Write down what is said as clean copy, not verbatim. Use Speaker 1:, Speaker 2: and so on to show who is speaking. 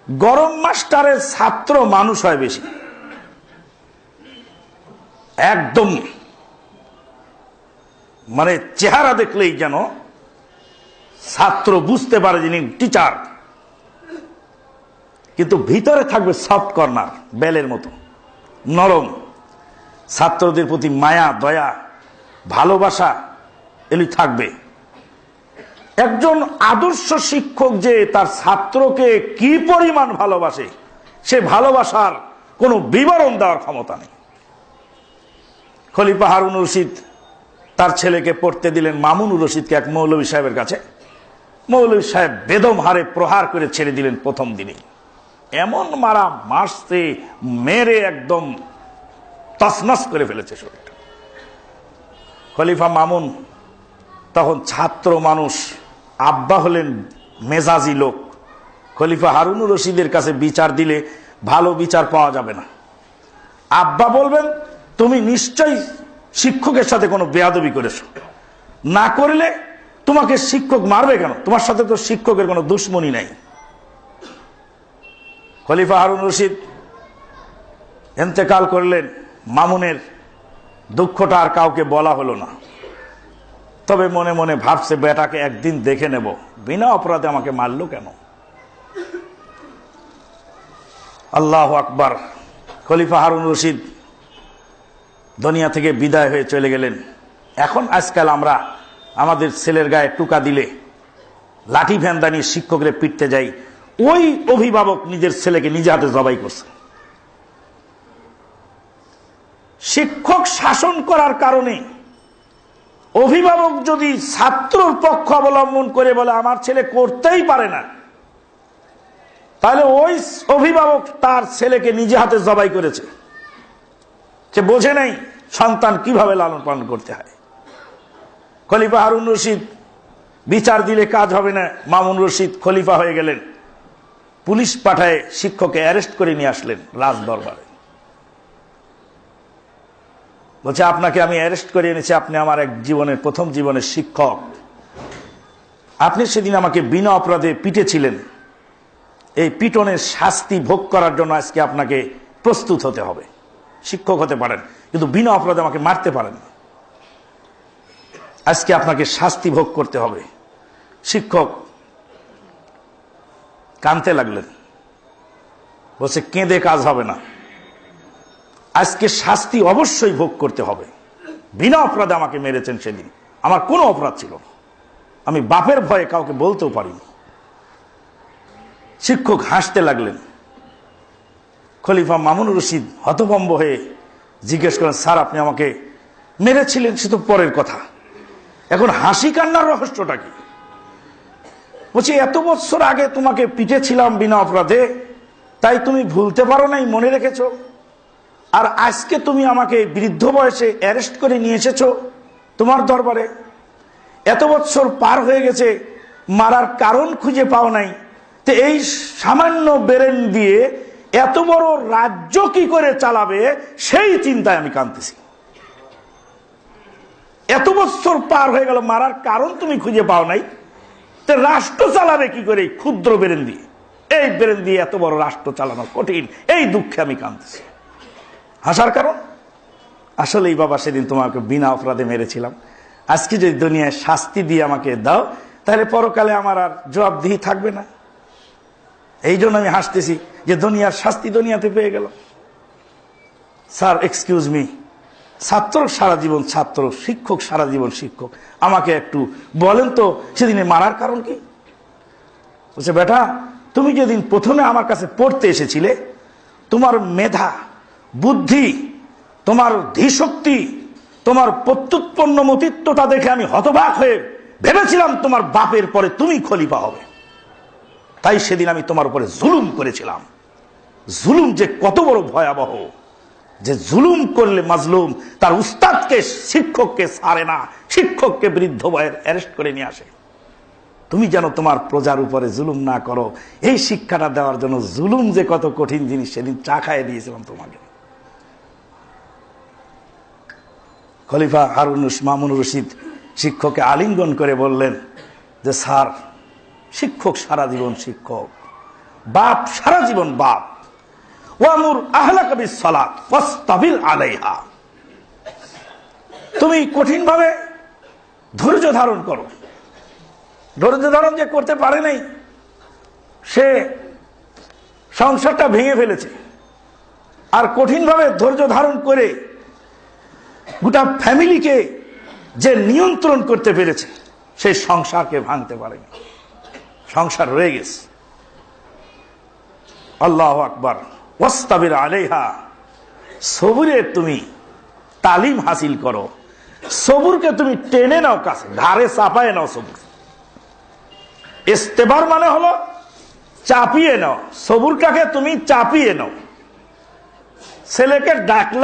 Speaker 1: গরম মাস্টারের ছাত্র মানুষ হয় বেশি, একদম মানে চেহারা দেখলেই যেন ছাত্র বুঝতে পারে যিনি টিচার, কিন্তু ভিতরে থাকবে সফট কর্নার, বেলের মতো নরম। ছাত্রদের প্রতি মায়া দয়া ভালোবাসা এগুলি থাকবে। একজন আদর্শ শিক্ষক যে তার ছাত্রকে কি পরিমাণ ভালোবাসে, সে ভালোবাসার কোনো বিবরণ দেওয়ার ক্ষমতা নেই। খলিফা হারুন রশিদ তার ছেলেকে পড়তে দিলেন মামুনুর রশিদকে এক মৌলভী সাহেবের কাছে। মৌলভী সাহেব বেদম হারে প্রহার করে ছেড়ে দিলেন প্রথম দিনেই। এমন মারা মারছে, মেরে একদম তছনছ করে ফেলেছে শরীরটা। খলিফা মামুন তখন ছাত্র মানুষ, আব্বা হলেন মেজাজি লোক। খলিফা হারুন রশিদের কাছে বিচার দিলে ভালো বিচার পাওয়া যাবে না। আব্বা বলবেন তুমি নিশ্চয়ই শিক্ষকের সাথে কোনো বেয়াদবি করেছো, না করলে তোমাকে শিক্ষক মারবে কেন, তোমার সাথে তো শিক্ষকের কোনো দুশ্মনী নাই। খলিফা হারুন রশিদ ইন্তেকাল করলেন। মামুনের দুঃখটা আর কাউকে বলা হলো না, তবে মনে মনে ভাবছে বেটাকে একদিন দেখে নেব, বিনা অপরাধে আমাকে মারলো কেন। আল্লাহু আকবার। খলিফা হারুন রশিদ দুনিয়া থেকে বিদায় হয়ে চলে গেলেন। এখন আজকাল আমরা আমাদের ছেলের গায়ে টুকা দিলে লাঠি ভ্যান্দা নিয়ে শিক্ষকরে পিটতে যাই, ওই অভিভাবক নিজের ছেলেকে নিজে হাতে জবাই করছে। শিক্ষক শাসন করার কারণে অভিভাবক যদি ছাত্রর পক্ষ অবলম্বন করে বলে আমার ছেলে করতেই পারে না, তাহলে ওই অভিভাবক তার ছেলেকে নিজে হাতে জবাই করেছে। সে বোঝে নাই সন্তান কিভাবে লালন পালন করতে হয়। খলিফা হারুন রশিদ বিচার দিলে কাজ হবে না, মামুন রশিদ খলিফা হয়ে গেলেন। পুলিশ পাঠায় শিক্ষককে অ্যারেস্ট করে নিয়ে আসলেন রাজ দরবারে। বলছে আপনাকে আমি অ্যারেস্ট করে এনেছি, আপনি আমার এক জীবনের প্রথম জীবনের শিক্ষক, আপনি সেদিন আমাকে বিনা অপরাধে পিটেছিলেন, এই পিটনের শাস্তি ভোগ করার জন্য আজকে আপনাকে প্রস্তুত হতে হবে। শিক্ষক হতে পারেন কিন্তু বিনা অপরাধে আমাকে মারতে পারেন না, আজকে আপনাকে শাস্তি ভোগ করতে হবে। শিক্ষক কাঁদতে লাগলেন, বলছে কেঁদে কাজ হবে না, আজকে শাস্তি অবশ্যই ভোগ করতে হবে। বিনা অপরাধে আমাকে মেরেছেন, সেদিন আমার কোনো অপরাধ ছিল না, আমি বাপের ভয়ে কাউকে বলতেও পারিনি। শিক্ষক হাসতে লাগলেন। খলিফা মামুনুর রশিদ হতভম্ব হয়ে জিজ্ঞেস করেন স্যার আপনি আমাকে মেরেছিলেন, সে তো পরের কথা, এখন হাসি কান্নার রহস্যটা কি? বলছি এত বছর আগে তোমাকে পিটেছিলাম বিনা অপরাধে, তাই তুমি ভুলতে পারো নাই, মনে রেখেছো, আর আজকে তুমি আমাকে বৃদ্ধ বয়সে অ্যারেস্ট করে নিয়ে এসেছো তোমার দরবারে। এত বছর পার হয়ে গেছে, মারার কারণ খুঁজে পাও নাই, তো এই সামান্য বেরেন দিয়ে এত বড় রাজ্য কি করে চালাবে সেই চিন্তায় আমি কাঁদতেছি। এত বছর পার হয়ে গেল, মারার কারণ তুমি খুঁজে পাও নাই, তো রাষ্ট্র চালাবে কি করে ক্ষুদ্র বেরেন দিয়ে? এই বেরেন দিয়ে এত বড় রাষ্ট্র চালানো কঠিন, এই দুঃখে আমি কাঁদতেছি। হাসার কারণ আসলেই বাবা সেদিন তোমাকে বিনা অপরাধে মেরেছিলাম, আজকে যদি দুনিয়ায় শাস্তি দিয়ে আমাকে দাও তাহলে পরকালে আমার আর জবাবদিহি থাকবে না, এই জন্য আমি হাসতেছি যে দুনিয়ার শাস্তি দুনিয়াতে পেয়ে গেল। স্যার এক্সকিউজ মি, ছাত্র সারা জীবন ছাত্র, শিক্ষক সারা জীবন শিক্ষক, আমাকে একটু বলেন তো সেদিনে মারার কারণ কি? বলছে বেটা তুমি যেদিন প্রথমে আমার কাছে পড়তে এসেছিলে, তোমার মেধা বুদ্ধি, তোমার ধীশক্তি, তোমার প্রত্যুৎপন্ন মতিত্বতা দেখে আমি হতবাক হয়ে ভেবেছিলাম তোমার বাপের পরে তুমি খলিফা হবে, তাই সেদিন আমি তোমার উপরে জুলুম করেছিলাম। জুলুম যে কত বড় ভয়াবহ, যে জুলুম করলে মাজলুম তার উস্তাদকে শিক্ষককে ছাড়ে না, শিক্ষককে বৃদ্ধ বয়ের অ্যারেস্ট করে নিয়ে আসে। তুমি যেন তোমার প্রজার উপরে জুলুম না করো, এই শিক্ষাটা দেওয়ার জন্য জুলুম যে কত কঠিন জিনিস সেদিন চা খাইয়ে দিয়েছিলাম তোমাকে। খলিফা হারুন মামুনুর রশিদ শিক্ষককে আলিঙ্গন করে বললেন যে স্যার শিক্ষক সারা জীবন শিক্ষক, বাপ সারা জীবন বাপ। ওয়ামুর আহলাকা বিসসালাত ওয়াসতাবির আলাইহা, তুমি কঠিন ভাবে ধৈর্য ধারণ করো। ধৈর্য ধারণ যে করতে পারে নাই, সে সংসারটা ভেঙে ফেলেছে। আর কঠিন ভাবে ধৈর্য ধারণ করে গোটা ফ্যামিলিকে যে নিয়ন্ত্রণ করতে পেরেছে, সেই সংসারকে ভাঙতে পারেনি, সংসার রয়ে গেছে। আল্লাহু আকবার। ওয়াসতাবির আলাইহা, সবুরের তুমি তালিম হাসিল করো। সবুরকে তুমি টেনে নাও কাছে, ঘাড়ে চাপায় নাও। সবুর ইস্তেবার মানে হলো চাপিয়ে নাও, সবুরটাকে তুমি চাপিয়ে নাও। ছেলেকে ডাকলা